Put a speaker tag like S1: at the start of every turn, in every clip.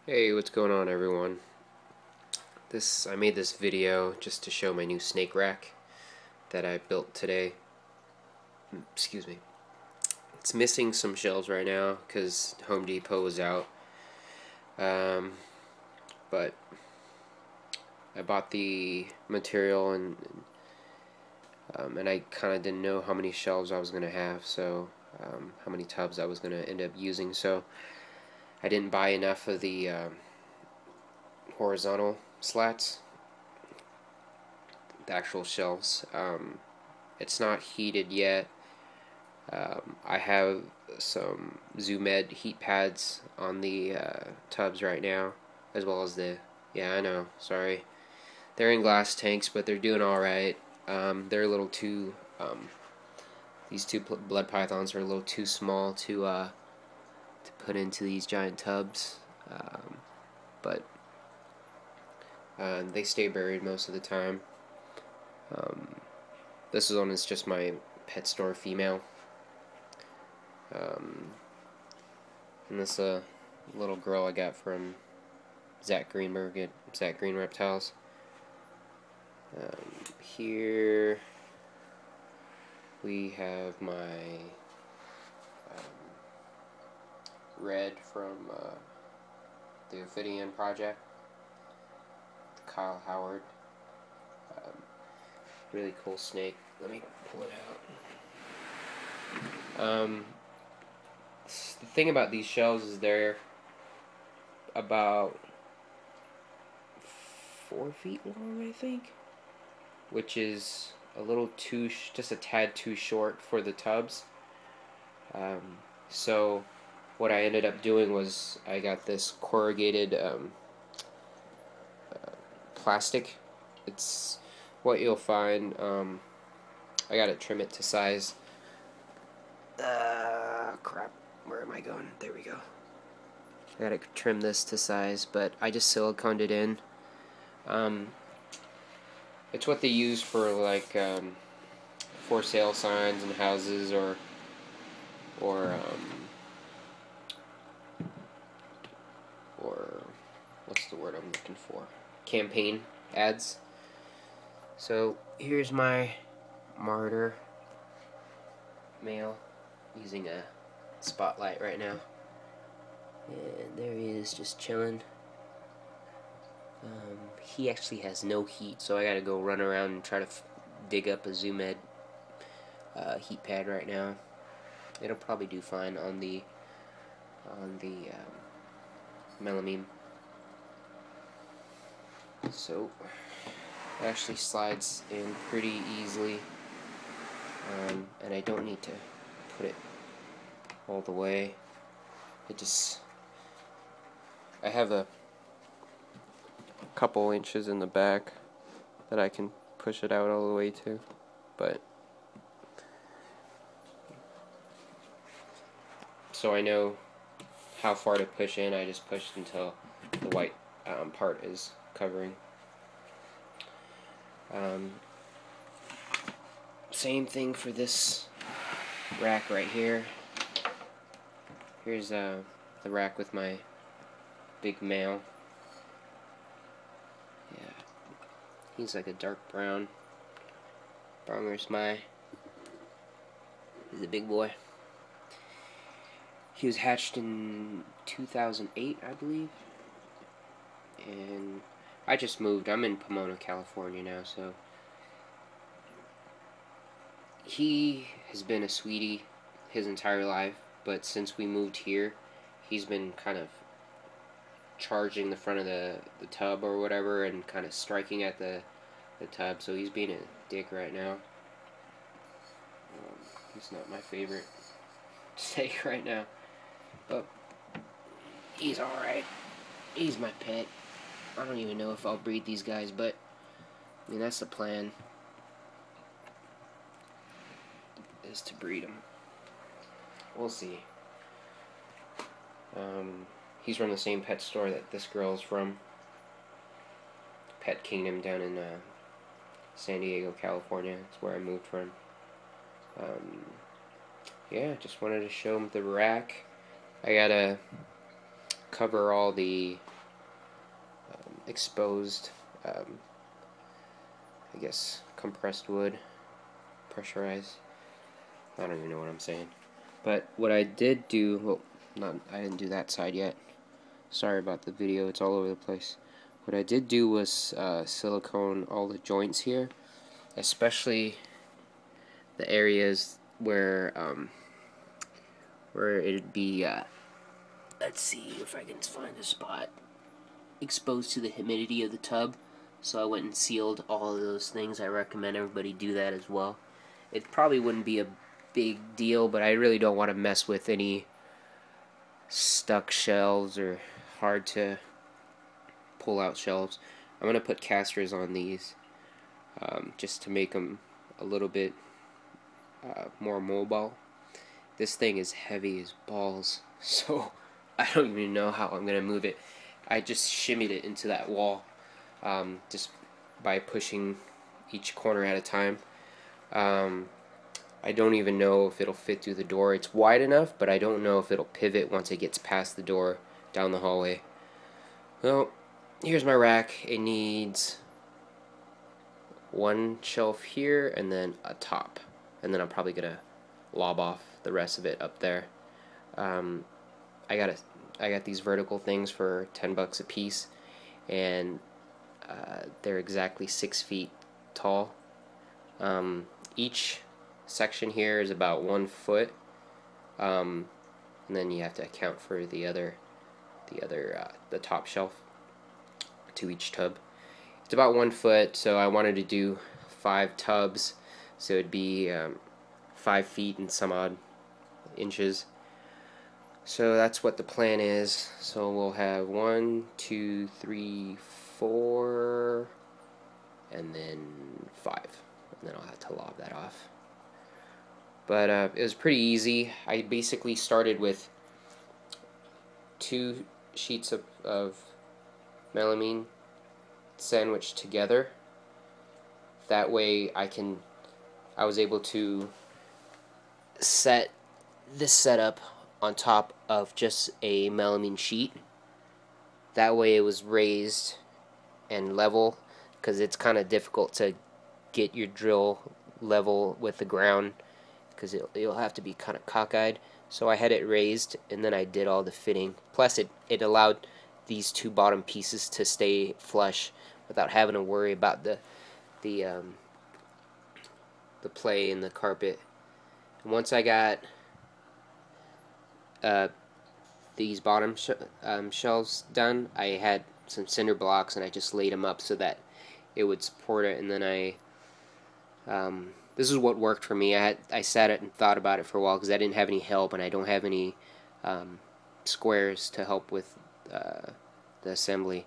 S1: Hey, what's going on, everyone? I made this video just to show my new snake rack that I built today. Excuse me. It's missing some shelves right now because Home Depot was out. Um, but I bought the material and I kind of didn't know how many shelves I was gonna have, so how many tubs I was gonna end up using. So I didn't buy enough of the horizontal slats, the actual shelves. It's not heated yet. I have some ZoomEd heat pads on the tubs right now, as well as yeah, I know, sorry. They're in glass tanks, but they're doing alright. They're a little too, these two blood pythons are a little too small to put into these giant tubs. But they stay buried most of the time. This one is just my pet store female. And this little girl I got from Zach Greenberg at Zach Green Reptiles. Here we have my red from the Ophidian Project, Kyle Howard. Really cool snake. Let me pull it out. The thing about these shelves is they're about 4 feet long, I think, which is a little too, just a tad too short for the tubs. So what I ended up doing was I got this corrugated plastic. It's what you'll find. I gotta trim it to size. Crap. Where am I going? There we go. I gotta trim this to size, but I just siliconed it in. It's what they use for like for sale signs and houses, or or what's the word I'm looking for? Campaign ads. So here's my martyr male using a spotlight right now, and there he is just chilling. He actually has no heat, so I gotta go run around and try to dig up a ZoomEd heat pad right now. It'll probably do fine on the melamine. So it actually slides in pretty easily, and I don't need to put it all the way. I have a couple inches in the back that I can push it out all the way to, but so I know how far to push in. I just pushed until the white part is covering. Same thing for this rack right here. Here's the rack with my big male. Yeah, he's like a dark brown. Bronger's he's a big boy. He was hatched in 2008, I believe. And I just moved. I'm in Pomona, California now, so he has been a sweetie his entire life, but since we moved here, he's been kind of charging the front of the tub or whatever and kind of striking at the tub, so he's being a dick right now. He's not my favorite snake right now, but he's alright. He's my pet. I don't even know if I'll breed these guys, but I mean, that's the plan, is to breed them. We'll see. He's from the same pet store that this girl's from, Pet Kingdom, down in San Diego, California. That's where I moved from. Yeah, just wanted to show him the rack. I gotta cover all the exposed, I guess, compressed wood, pressurized. I don't even know what I'm saying. But what I did do, well, I didn't do that side yet. Sorry about the video, it's all over the place. What I did do was silicone all the joints here, especially the areas where it'd be, let's see if I can find a spot, exposed to the humidity of the tub. So I went and sealed all of those things. I recommend everybody do that as well. It probably wouldn't be a big deal, but I really don't want to mess with any stuck shelves or hard to pull out shelves. I'm going to put casters on these just to make them a little bit more mobile. This thing is heavy as balls, so I don't even know how I'm going to move it. I just shimmied it into that wall just by pushing each corner at a time. I don't even know if it'll fit through the door. It's wide enough, but I don't know if it'll pivot once it gets past the door down the hallway. Well, here's my rack. It needs one shelf here and then a top, and then I'm probably gonna lob off the rest of it up there. I got these vertical things for $10 a piece, and they're exactly 6 feet tall. Each section here is about 1 foot, and then you have to account for the top shelf to each tub. It's about 1 foot, so I wanted to do 5 tubs, so it'd be 5 feet and some odd inches. So that's what the plan is. So we'll have 1, 2, 3, 4, and then 5, and then I'll have to lob that off. But it was pretty easy. I basically started with 2 sheets of melamine sandwiched together. That way I was able to set this setup on top of just a melamine sheet. That way it was raised and level, because it's kind of difficult to get your drill level with the ground, because you'll have to be kind of cockeyed. So I had it raised, and then I did all the fitting. Plus it allowed these 2 bottom pieces to stay flush without having to worry about the play in the carpet. And once I got these bottom shelves done, I had some cinder blocks and I just laid them up so that it would support it. And then this is what worked for me. I sat it and thought about it for a while because I didn't have any help, and I don't have any squares to help with the assembly.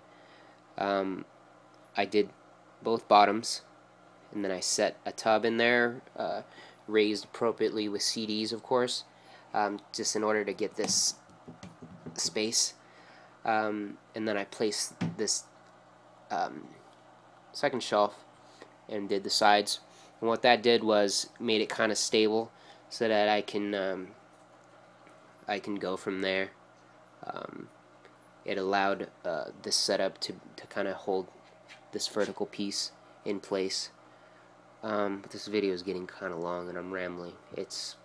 S1: I did both bottoms, and then I set a tub in there, raised appropriately with CDs, of course, just in order to get this space. And then I placed this second shelf and did the sides. And what that did was made it kind of stable so that I can go from there. It allowed this setup to kind of hold this vertical piece in place. But this video is getting kind of long and I'm rambling. It's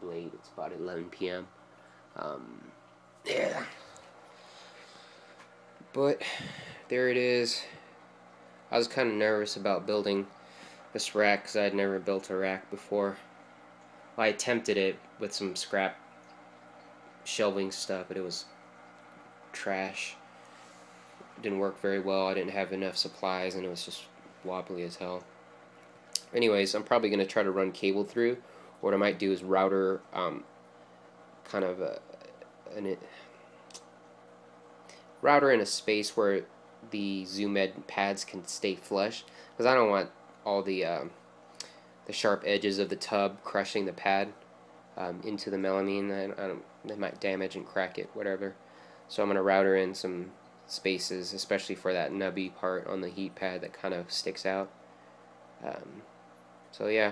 S1: late. It's about 11 p.m. Yeah. But there it is. I was kind of nervous about building this rack because I had never built a rack before. Well, I attempted it with some scrap shelving stuff, but it was trash. It didn't work very well. I didn't have enough supplies, and it was just wobbly as hell. Anyways, I'm probably going to try to run cable through. What I might do is router kind of router in a space where the zoom ed pads can stay flush, because I don't want all the sharp edges of the tub crushing the pad into the melamine. They might damage and crack it, whatever. So I'm going to router in some spaces, especially for that nubby part on the heat pad that kind of sticks out. So yeah.